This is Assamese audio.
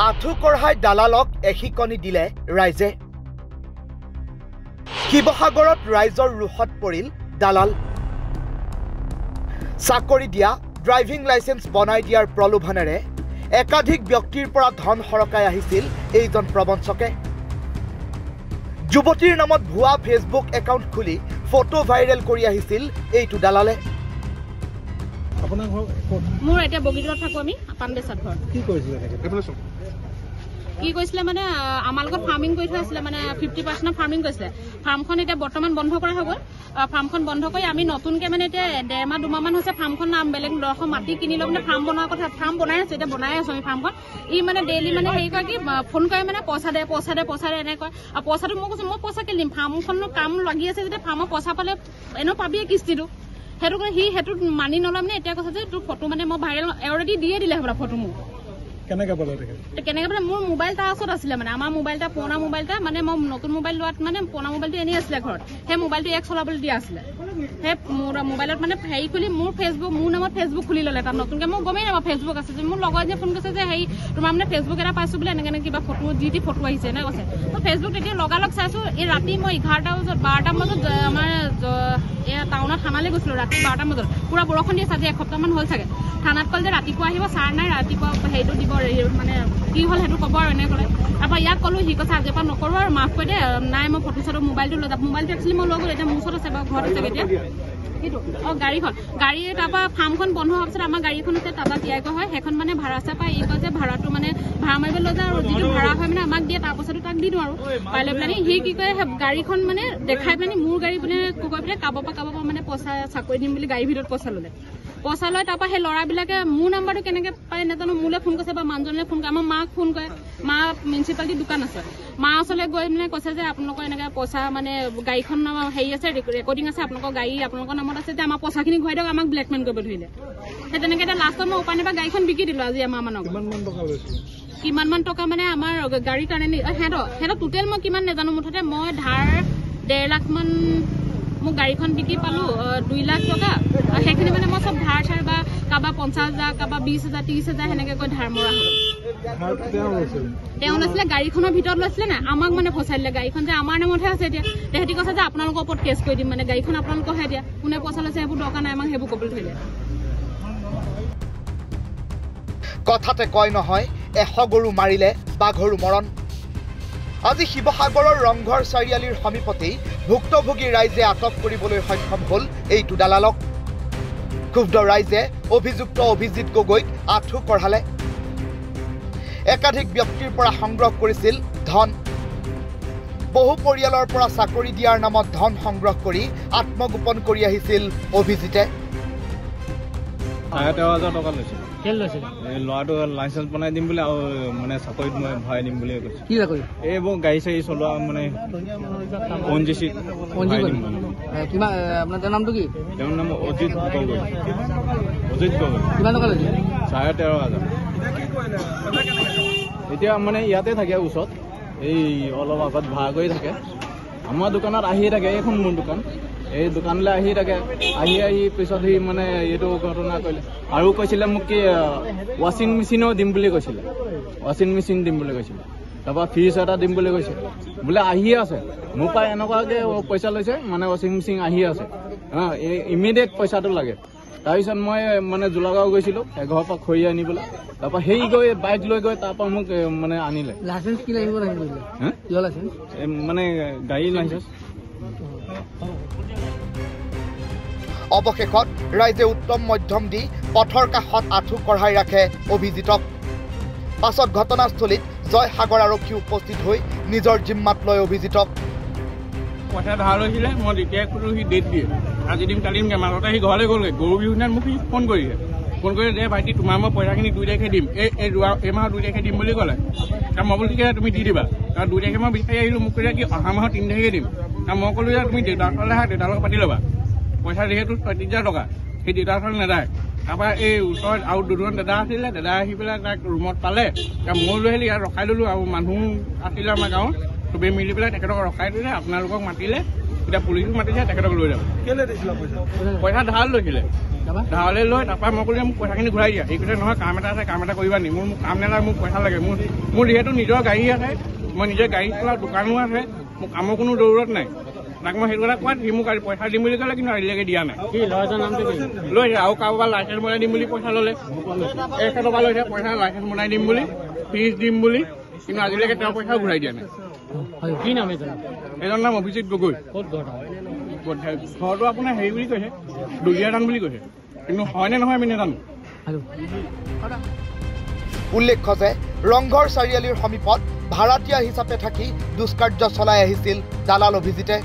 আঁঠু কঢ়াই দালালক এশিকনি দিলে ৰাইজে। শিৱসাগৰত ৰাইজৰ ৰোষত পৰিল দালাল। চাকৰি দিয়া, ড্ৰাইভিং লাইসেন্স বনাই দিয়াৰ প্ৰলোভনেৰে একাধিক ব্যক্তিৰ পৰা ধন সৰকাই আহিছিল এইজন প্ৰবঞ্চকে। যুৱতীৰ নামত ভুৱা ফেচবুক একাউণ্ট খুলি ফটো ভাইৰেল কৰি আহিছিল এইটো দালালে। আপোনাৰ ঘৰ মোৰ এতিয়া বগীদৰত থাকো আমি পাণ্ডেচাত ঘৰ। কি কৈছিলে মানে আমাৰ লগত ফাৰ্মিং কৰি থৈ আছিলে, মানে 50% ফাৰ্মিং কৰিছিলে। ফাৰ্মখন এতিয়া বৰ্তমান বন্ধ কৰা হৈ গ'ল। ফাৰ্মখন বন্ধ কৰি আমি নতুনকৈ মানে এতিয়া 1.5 মাহ 2 মাহমান হৈছে ফাৰ্মখন বেলেগ দৰশ মাটি কিনি লৈ মানে ফাৰ্ম বনোৱাৰ কথা, ফাৰ্ম বনাই আছে, এতিয়া বনাই আছো আমি ফাৰ্মখন। ই মানে ডেইলি মানে হেৰি কৰে কি ফোন কৰে, মানে পইচা দে এনেকৈ কয়। আৰু পইচাটো মই কৈছোঁ মই পইচা কেলে দিম, ফাৰ্মখনৰ কাম লাগি আছে যেতিয়া ফাৰ্মৰ পইচা পালে এনেও পাবিয়ে কিস্তিটো। সেইটো কাৰণে সেইটো মানি নলয় মানে এতিয়া কৈছে যে তোৰ ফটো মানে মই ভাইৰেল অলৰেডি দিয়ে দিলে হ'বলা ফটো মোক। কেনেকৈ পালে মোৰ মোবাইল তাৰ ওচৰত আছিলে, মানে আমাৰ মোবাইল এটা পুৰণা মোবাইল এটা, মানে মই নতুন মোবাইল লোৱাত মানে পুৰণা মোবাইলটো এনেই আছিলে ঘৰত, সেই মোবাইলটো চলাবলৈ দিয়া আছিলে। সেই মোৰ মোবাইলত মানে হেৰি খুলি মোৰ নামত ফেচবুক খুলি ল'লে। তাত নতুনকৈ মই গমেই নাপাওঁ ফেচবুক আছে যে। মোৰ লগৰ যে ফোন কৰিছে যে হেৰি তোমাৰ মানে ফেচবুক এটা পাইছোঁ বোলে, এনেকৈ কিবা ফটো যি ফটো আহিছে এনেকৈ কৈছে। মই ফেচবুক তেতিয়া লগালগ চাইছোঁ। এই ৰাতি মই 11টা বজাত 12টামান বজাত আমাৰ এয়া টাউনত থানালৈ গৈছিলোঁ। ৰাতি 12টামান বজাত পুৰা বৰষুণ দি আছে, আজি এসপ্তাহমান হ'ল চাগে। থানাত ক'লে যে ৰাতিপুৱা আহিব, ছাৰ নাই ৰাতিপুৱা হেৰিটো দিব, মানে কি হ'ল সেইটো ক'ব আৰু এনেকৈ ক'লে। তাৰপৰা ইয়াক ক'লোঁ, সি কৈছে আজিৰ পৰা নকৰোঁ আৰু মাফ কৰি দে, নাই মই ফটো চটো মোবাইলটো লৈ যাম। মোবাইলটো একচুৱেলি মই লৈ গ'লোঁ, এতিয়া মোৰ ওচৰত আছে বাৰু, ঘৰত আছে এতিয়া সেইটো। গাড়ী তাৰপৰা ফাৰ্মখন বন্ধ হোৱাৰ পিছত আমাৰ গাড়ীখন আছে টাটা টিয়াগো হয়, সেইখন মানে ভাড়া চাই পাই। ই কয় যে ভাড়াটো মানে ভাড়া মাৰিব লৈ যায় আৰু যিটো ভাড়া হয় মানে আমাক দিয়ে, তাৰ পইচাটো তাক দি দিওঁ আৰু পাই লৈ পেলাই। সি কি কয় গাড়ীখন মানে দেখাই পেলাই মোৰ গাড়ী মানে কৈ পেলাই কাৰোবাৰ পৰা মানে পইচা চাকৰি দিম বুলি গাড়ীৰ ভিতৰত পইচা ল'লে। পইচা লয় তাৰপৰা সেই ল'ৰাবিলাকে মোৰ নাম্বাৰটো কেনেকৈ পায় নাজানো, মোলৈ ফোন কৰিছে বা মানুহজনলৈ ফোন কৰে, আমাৰ মাক ফোন কৰে। মা মিউনিচিপালিটিৰ দোকান আছে, মা ওচৰলৈ গৈ মানে কৈছে যে আপোনালোকৰ এনেকৈ পইচা মানে গাড়ীখন হেৰি আছে, ৰেকৰ্ডিং আছে, আপোনালোকৰ গাড়ী আপোনালোকৰ নামত আছে যে আমাৰ পইচাখিনি ঘূৰাই দিয়ক, আমাক ব্লেকমেইল কৰিব ধৰিলে। সেই তেনেকৈ এতিয়া লাষ্টত মই উপায় নাপাই গাড়ীখন বিকি দিলোঁ আজি এমাহমানক। কিমানমান টকা মানে আমাৰ গাড়ীৰ কাৰণে সিহঁতৰ টোটেল মই কিমান নাজানো, মুঠতে মই ধাৰ 1.5 লাখমান মোক গাড়ীখন বিকি পালোঁ, 2 লাখ টকা। সেইখিনি মানে মই চব ধাৰ চাৰ বা কাৰোবাৰ 50,000, কাৰোবাৰ 20,000, 30,000 সেনেকৈ কৈ ধাৰ মৰা হ'ল। তেওঁ লৈছিলে গাড়ীখনৰ ভিতৰত লৈছিলে নাই, আমাক মানে ফচাই দিলে। গাড়ীখন যে আমাৰ নামতহে আছে এতিয়া, তেহেঁতি কৈছে যে আপোনালোকৰ ওপৰত কেছ কৰি দিম, মানে গাড়ীখন আপোনালোকৰহে এতিয়া, কোনে পইচা লৈছে সেইবোৰ দৰকাৰ নাই, আমাক সেইবোৰ ক'বলৈ ধৰিলে। কথাতে কয় নহয়, 100 গৰু মাৰিলে বাঘৰো মৰণ। আজি শিৱসাগৰৰ ৰংঘৰ চাৰিআলিৰ সমীপতেই ভুক্তভোগী ৰাইজে আটক কৰিবলৈ সক্ষম হ'ল এইটো দালালক। ক্ষুব্ধ ৰাইজে অভিযুক্ত অভিজিত গগৈক আঁঠু কঢ়ালে। একাধিক ব্যক্তিৰ পৰা সংগ্ৰহ কৰিছিল ধন। বহু পৰিয়ালৰ পৰা চাকৰি দিয়াৰ নামত ধন সংগ্ৰহ কৰি আত্মগোপন কৰি আহিছিল অভিজিতে। 13,000 টকা লৈছিল। ল'ৰাটো লাইচেন্স বনাই দিম বুলি আৰু মানে চাকৰিত মই ভৰাই দিম বুলি কৈছে। কি চাকৰি? এইবোৰ গাড়ী চাড়ী চলোৱা মানে ONGC। আপোনাৰ নামটো কি? তেওঁৰ নাম অজিত গগৈ। কিমান টকা লৈছে? 13,500। এতিয়া মানে ইয়াতে থাকে ওচৰত, এই অলপ আগত ভাড়া কৰি থাকে। আমাৰ দোকানত আহিয়ে থাকে, এইখন মোৰ দোকান। এই দোকানলৈ আহি থাকে, আহি পিছত সি মানে এইটো ঘটনা কৰিলে। আৰু কৈছিলে মোক কি ৱাশ্বিং মেচিনো দিম বুলি কৈছিলে, তাৰপৰা ফ্ৰিজ এটা দিম বুলি কৈছে বোলে। আহিয়ে আছে মোৰ পৰা এনেকুৱাকৈ পইচা লৈছে, মানে ৱাশ্বিং মেচিন আহিয়ে আছে, ইমিডিয়েট পইচাটো লাগে। তাৰপিছত মই মানে জোলাগাঁও গৈছিলোঁ ঘৰৰ পৰা খৰি আনিবলৈ, তাৰপৰা সেই গৈ বাইক লৈ গৈ তাৰপৰা মোক মানে আনিলে। লাইচেন্স কি লাগিব মানে গাড়ী লাইচেন্স। অৱশেষত ৰাইজে উত্তম মধ্যম দি পথৰ কাষত আঁঠু কঢ়াই ৰাখে অভিজিতক। পাছত ঘটনাস্থলীত জয়সাগৰ আৰক্ষী উপস্থিত হৈ নিজৰ জিম্মাত লয় অভিজিতক। পইচা ধাৰ লৈছিলে, মই যেতিয়াই খোজোঁ সি ডেট দিয়ে, আজি দিম কালি দিম। মাজতে সি ঘৰলৈ গ'লগৈ, গৰু বিহুৰ দিনাত মোক সি ফোন কৰিলে যে ভাইটি তোমাৰ মই পইচাখিনি 2 তাৰিখে দিম, এই মাহৰ 2 তাৰিখে দিম বুলি ক'লে। মই বোলো ঠিক আছে তুমি দি দিবা। 2 তাৰিখে মই বিচাৰি আহিলোঁ, মোক কৈছে কি অহা মাহৰ 3 তাৰিখে দিম। মই ক'লোঁ যে তুমি দেউতাৰ ওচৰলৈ আহা, দেউতাৰ লগত পাতি ল'বা। পইচা যিহেতু 30,000 টকা, সেই দেউতাৰ ওচৰলৈ নেদায়। তাৰপৰা এই ওচৰত আৰু 2জন দাদা আছিলে, দাদা আহি পেলাই তাক ৰুমত পালে। মই লৈ আহিলোঁ, ইয়াত ৰখাই ল'লোঁ আৰু মানুহ আছিলে আমাৰ গাঁৱৰ, চবেই মিলি পেলাই তেখেতক ৰখাই দিলে। আপোনালোকক মাতিলে, এতিয়া পুলিচো মাতিছে তেখেতক লৈ যাব পইচা ধাৰ লৈছিলে ধাৰলৈ লৈ তাৰপৰা মই ক'লো মোক পইচাখিনি ঘূৰাই দিয়া এই কৈছে নহয় কাম এটা আছে কাম এটা কৰিবা নি মোৰ কাম নালাগে মোক পইচা লাগে মোৰ যিহেতু নিজৰ গাড়ী আছে মই নিজে গাড়ী চলাওঁ দোকানো আছে মোৰ কামৰ কোনো জৰুৰত নাই তাক মই সেইটো কথা কোৱাত সি মোক পইচা দিম বুলি ক'লে কিন্তু আজিলৈকে দিয়া নাই লৈ আৰু কাৰোবাৰ লাইচেঞ্চ বনাই দিম বুলি পইচা ল'লে 100 টকা লৈছে পইচা লাইচেঞ্চ বনাই দিম বুলি ফিজ দিম বুলি কিন্তু আজিলৈকে তেওঁ পইচাও ঘূৰাই দিয়া নাই কি নাম এজন নাম অভিজিত গগৈ ঘৰটো আপোনাৰ হেৰি বুলি কৈছে দুলীয়াদান বুলি কৈছে কিন্তু হয়নে নহয় আমি নাজানো উল্লেখ্য যে ৰংঘৰ চাৰিআলিৰ সমীপত ভাড়াতীয়া হিচাপে থাকি দুষ্কাৰ্য চলাই আহিছিল দালাল অভিজিতে